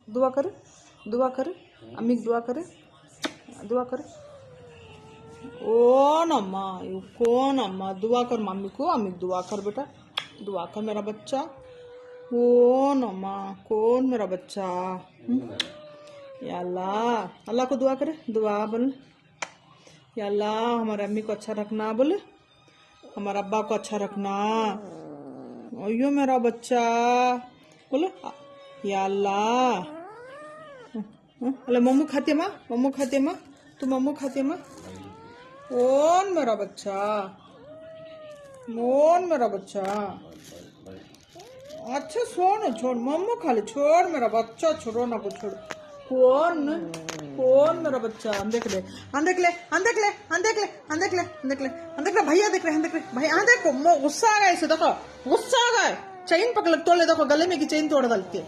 दुआ कर, दुआ कर, अम्मी की दुआ करे, दुआ कर। कौन अम्मा, यू कौन अम्मा, दुआ कर मम्मी को, अम्मी की दुआ कर बेटा, दुआ कर मेरा बच्चा। कौन अम्मा, कौन मेरा बच्चा। या अल्लाह, अल्लाह को दुआ करे, दुआ बोल। या अल्लाह हमारे अम्मी को अच्छा रखना, बोले हमारे अब्बा को अच्छा रखना। अयो मेरा बच्चा, बोले या अल्लाह। अल्लाह मम्मू खाती है माँ, मम्मू खाती है माँ, तू मम्मू खाती है माँ। कौन मेरा बच्चा, कौन मेरा बच्चा। अच्छा छोड़ छोड़, मम्मू खा ले, छोड़ मेरा बच्चा, छोड़ो ना को छोड़। कौन, कौन मेरा बच्चा। देख ले, देख ले, देख ले, देख ले, देख ले, देख ले, देख ले, भैया देख रहे, देख रहे भैया। देखो गुस्सा आ गया इसे, देखो गुस्सा आ गया। चेन पकड़ तोड़ ले, देखो गले में की चेन तोड़ डालती है।